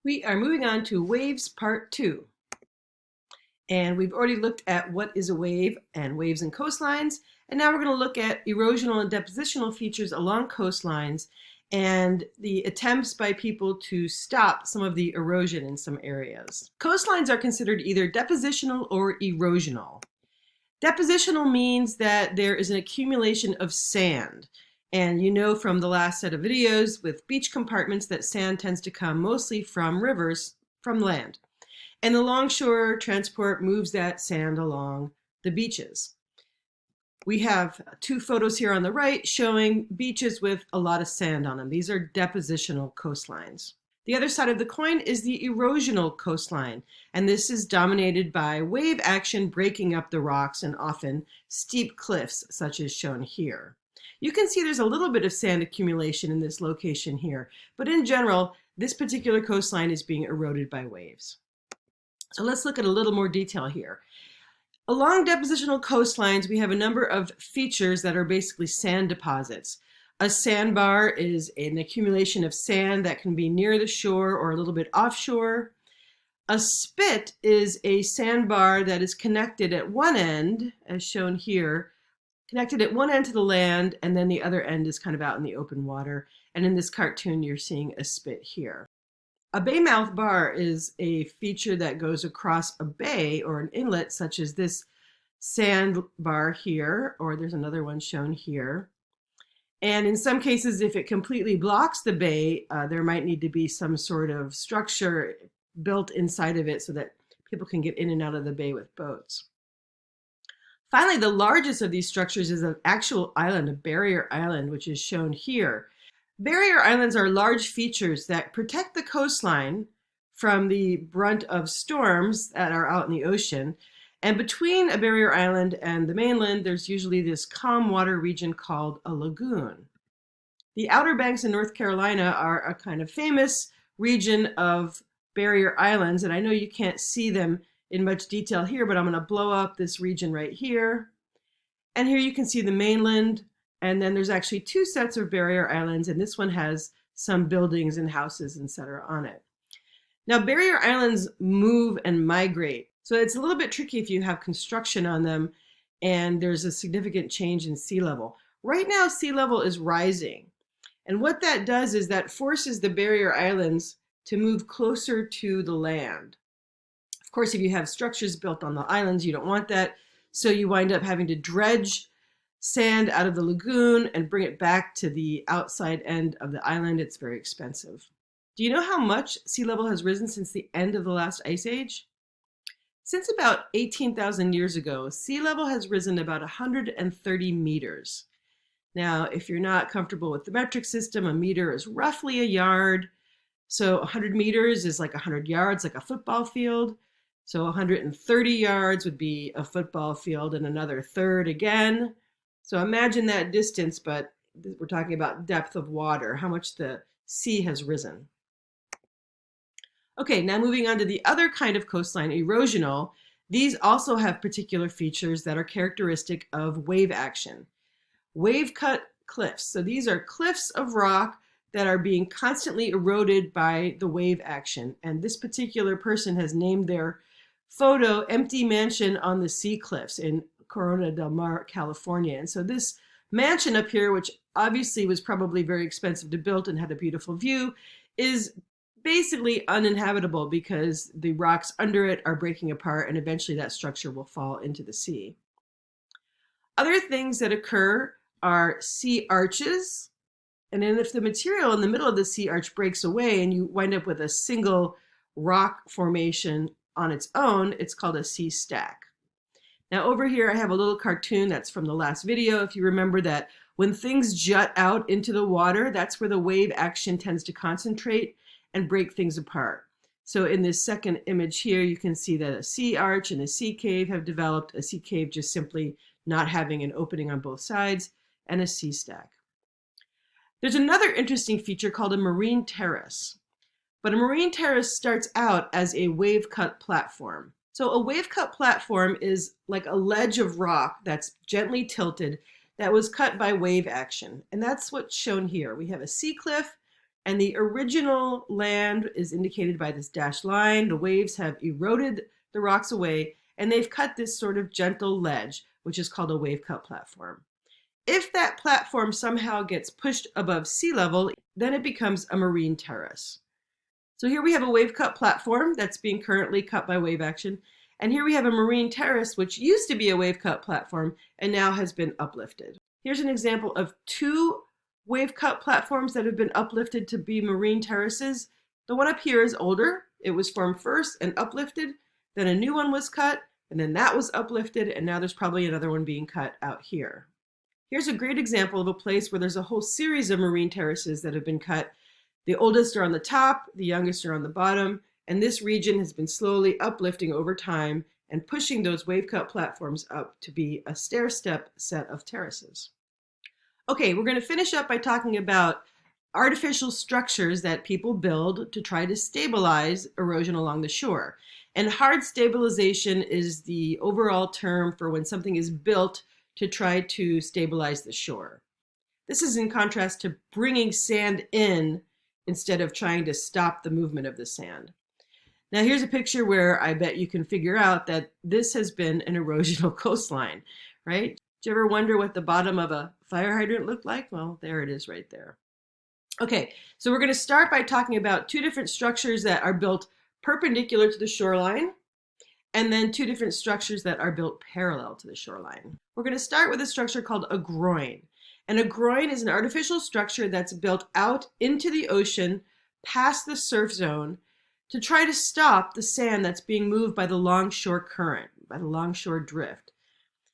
We are moving on to waves part 2. And we've already looked at what is a wave and waves and coastlines. And now we're going to look at erosional and depositional features along coastlines and the attempts by people to stop some of the erosion in some areas. Coastlines are considered either depositional or erosional. Depositional means that there is an accumulation of sand. And you know from the last set of videos with beach compartments that sand tends to come mostly from rivers, from land. And the longshore transport moves that sand along the beaches. We have two photos here on the right showing beaches with a lot of sand on them. These are depositional coastlines. The other side of the coin is the erosional coastline, and this is dominated by wave action breaking up the rocks and often steep cliffs, such as shown here. You can see there's a little bit of sand accumulation in this location here, but in general, this particular coastline is being eroded by waves. So let's look at a little more detail here. Along depositional coastlines, we have a number of features that are basically sand deposits. A sandbar is an accumulation of sand that can be near the shore or a little bit offshore. A spit is a sandbar that is connected at one end, as shown here, connected at one end to the land, and then the other end is kind of out in the open water. And in this cartoon, you're seeing a spit here. A baymouth bar is a feature that goes across a bay or an inlet, such as this sandbar here, or there's another one shown here. And in some cases, if it completely blocks the bay, there might need to be some sort of structure built inside of it so that people can get in and out of the bay with boats. Finally, the largest of these structures is an actual island, a barrier island, which is shown here. Barrier islands are large features that protect the coastline from the brunt of storms that are out in the ocean. And between a barrier island and the mainland, there's usually this calm water region called a lagoon. The Outer Banks in North Carolina are a kind of famous region of barrier islands, and I know you can't see them in much detail here, but I'm going to blow up this region right here. And here you can see the mainland, and then there's actually two sets of barrier islands, and this one has some buildings and houses, etc. on it. Now, barrier islands move and migrate, so it's a little bit tricky if you have construction on them and there's a significant change in sea level. Right now, sea level is rising, and what that does is that forces the barrier islands to move closer to the land. Of course, if you have structures built on the islands, you don't want that, so you wind up having to dredge sand out of the lagoon and bring it back to the outside end of the island. It's very expensive. Do you know how much sea level has risen since the end of the last ice age? Since about 18,000 years ago, sea level has risen about 130 meters. Now, if you're not comfortable with the metric system, a meter is roughly a yard. So 100 meters is like 100 yards, like a football field. So 130 yards would be a football field and another third again. So imagine that distance, but we're talking about depth of water, how much the sea has risen. Okay, now moving on to the other kind of coastline, erosional. These also have particular features that are characteristic of wave action. Wave cut cliffs. So these are cliffs of rock that are being constantly eroded by the wave action. And this particular person has named their photo Empty Mansion on the Sea Cliffs in Corona del Mar, California. And so this mansion up here, which obviously was probably very expensive to build and had a beautiful view, is basically uninhabitable because the rocks under it are breaking apart and eventually that structure will fall into the sea. Other things that occur are sea arches. And then if the material in the middle of the sea arch breaks away and you wind up with a single rock formation on its own, it's called a sea stack. Now over here I have a little cartoon that's from the last video. If you remember that when things jut out into the water, that's where the wave action tends to concentrate and break things apart. So in this second image here, you can see that a sea arch and a sea cave have developed, a sea cave just simply not having an opening on both sides, and a sea stack. There's another interesting feature called a marine terrace. But a marine terrace starts out as a wave-cut platform. So a wave-cut platform is like a ledge of rock that's gently tilted that was cut by wave action. And that's what's shown here. We have a sea cliff And the original land is indicated by this dashed line. The waves have eroded the rocks away, and they've cut this sort of gentle ledge, which is called a wave cut platform. If that platform somehow gets pushed above sea level, then it becomes a marine terrace. So here we have a wave cut platform that's being currently cut by wave action. And here we have a marine terrace, which used to be a wave cut platform and now has been uplifted. Here's an example of two wave cut platforms that have been uplifted to be marine terraces. The one up here is older. It was formed first and uplifted. Then a new one was cut, and then that was uplifted, and now there's probably another one being cut out here. Here's a great example of a place where there's a whole series of marine terraces that have been cut. The oldest are on the top, the youngest are on the bottom, and this region has been slowly uplifting over time and pushing those wave cut platforms up to be a stair-step set of terraces. Okay, we're going to finish up by talking about artificial structures that people build to try to stabilize erosion along the shore. And hard stabilization is the overall term for when something is built to try to stabilize the shore. This is in contrast to bringing sand in instead of trying to stop the movement of the sand. Now here's a picture where I bet you can figure out that this has been an erosional coastline, right? Did you ever wonder what the bottom of a fire hydrant looked like? Well, there it is right there. Okay, so we're going to start by talking about two different structures that are built perpendicular to the shoreline, and then two different structures that are built parallel to the shoreline. We're going to start with a structure called a groin. And a groin is an artificial structure that's built out into the ocean past the surf zone to try to stop the sand that's being moved by the longshore current, by the longshore drift.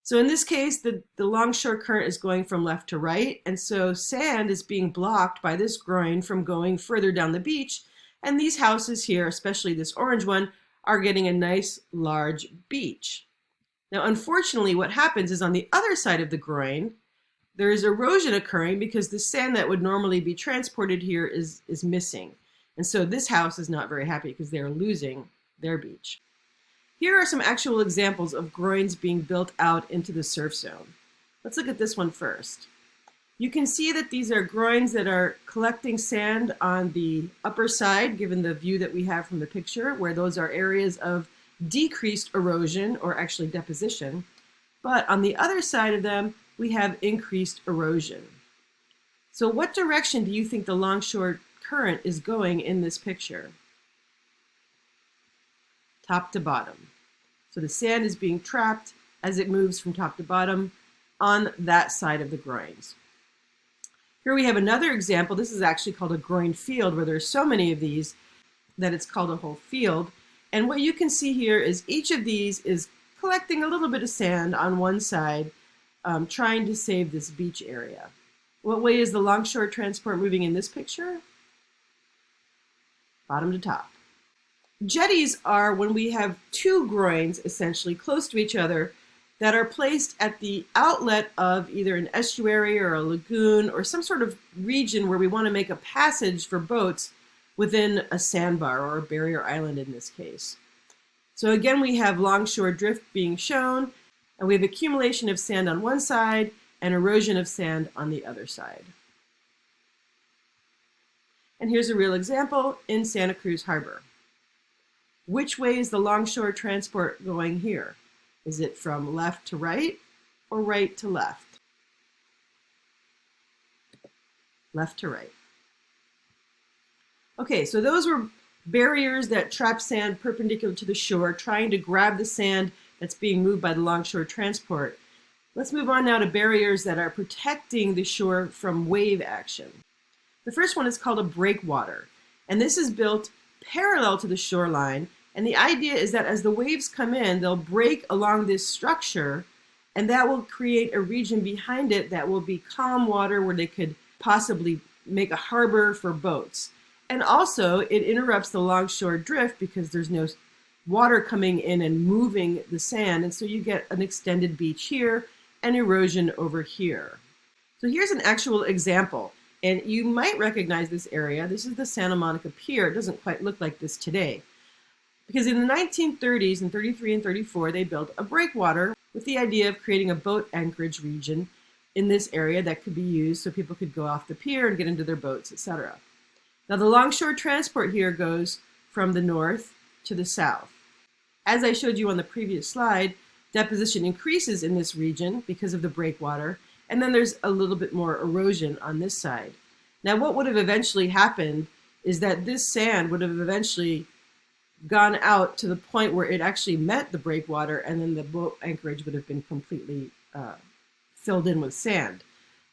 So in this case, the longshore current is going from left to right, and so sand is being blocked by this groin from going further down the beach, and these houses here, especially this orange one, are getting a nice large beach. Now unfortunately what happens is on the other side of the groin, there is erosion occurring because the sand that would normally be transported here is missing. And so this house is not very happy because they're losing their beach. Here are some actual examples of groins being built out into the surf zone. Let's look at this one first. You can see that these are groins that are collecting sand on the upper side, given the view that we have from the picture, where those are areas of decreased erosion, or actually deposition. But on the other side of them, we have increased erosion. So what direction do you think the longshore current is going in this picture? Top to bottom. So the sand is being trapped as it moves from top to bottom on that side of the groins. Here we have another example. This is actually called a groin field, where there's so many of these that it's called a whole field. And what you can see here is each of these is collecting a little bit of sand on one side, trying to save this beach area. What way is the longshore transport moving in this picture? Bottom to top. Jetties are when we have two groins essentially close to each other that are placed at the outlet of either an estuary or a lagoon or some sort of region where we want to make a passage for boats within a sandbar or a barrier island in this case. So again, we have longshore drift being shown, and we have accumulation of sand on one side and erosion of sand on the other side. And here's a real example in Santa Cruz Harbor. Which way is the longshore transport going here? Is it from left to right or right to left? Left to right. Okay, so those were barriers that trap sand perpendicular to the shore, trying to grab the sand that's being moved by the longshore transport. Let's move on now to barriers that are protecting the shore from wave action. The first one is called a breakwater, and this is built parallel to the shoreline, and the idea is that as the waves come in, they'll break along this structure, and that will create a region behind it that will be calm water where they could possibly make a harbor for boats. And also, it interrupts the longshore drift because there's no water coming in and moving the sand, and so you get an extended beach here and erosion over here. So here's an actual example, and you might recognize this area. This is the Santa Monica Pier. It doesn't quite look like this today, because in the 1930s, in 33 and 34, they built a breakwater with the idea of creating a boat anchorage region in this area that could be used so people could go off the pier and get into their boats, etc. Now the longshore transport here goes from the north to the south. As I showed you on the previous slide, deposition increases in this region because of the breakwater, and then there's a little bit more erosion on this side. Now what would have eventually happened is that this sand would have eventually gone out to the point where it actually met the breakwater, and then the boat anchorage would have been completely filled in with sand.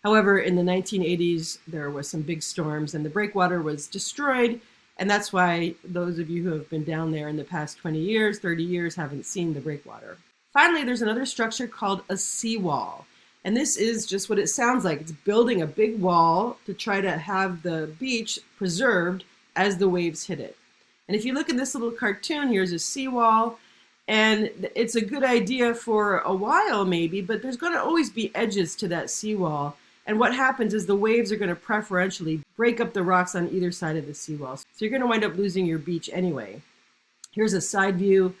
However, in the 1980s, there was some big storms and the breakwater was destroyed, and that's why those of you who have been down there in the past 20 years, 30 years haven't seen the breakwater. Finally, there's another structure called a seawall. And this is just what it sounds like. It's building a big wall to try to have the beach preserved as the waves hit it. And if you look at this little cartoon, here's a seawall, and it's a good idea for a while maybe, but there's going to always be edges to that seawall. And what happens is the waves are going to preferentially break up the rocks on either side of the seawall. So you're going to wind up losing your beach anyway. Here's a side view,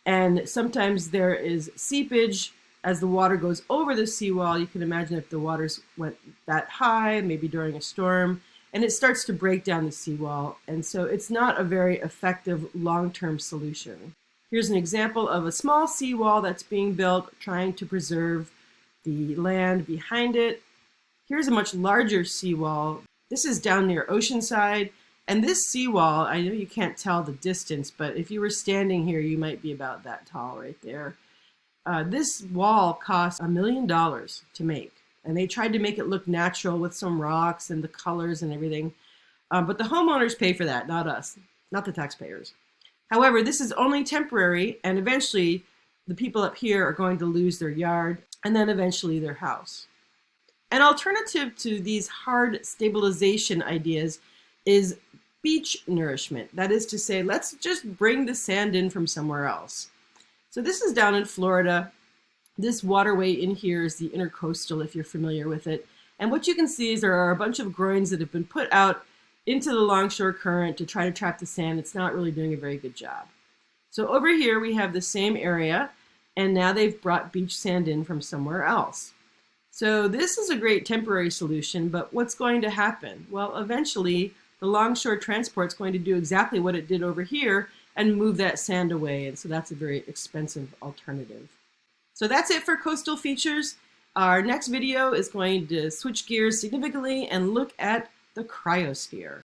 and sometimes there is seepage as the water goes over the seawall. You can imagine if the waters went that high, maybe during a storm, and it starts to break down the seawall. And so it's not a very effective long-term solution. Here's an example of a small seawall that's being built, trying to preserve the land behind it. Here's a much larger seawall. This is down near Oceanside. And this seawall, I know you can't tell the distance, but if you were standing here, you might be about that tall right there. This wall cost $1 million to make. And they tried to make it look natural with some rocks and the colors and everything. But the homeowners pay for that, not us, not the taxpayers. However, this is only temporary, and eventually the people up here are going to lose their yard and then eventually their house. An alternative to these hard stabilization ideas is beach nourishment. That is to say, let's just bring the sand in from somewhere else. So this is down in Florida. This waterway in here is the intercoastal, if you're familiar with it. And what you can see is there are a bunch of groins that have been put out into the longshore current to try to trap the sand. It's not really doing a very good job. So over here we have the same area, and now they've brought beach sand in from somewhere else. So this is a great temporary solution, but what's going to happen? Well, eventually the longshore transport is going to do exactly what it did over here and move that sand away, and so that's a very expensive alternative. So that's it for coastal features. Our next video is going to switch gears significantly and look at the cryosphere.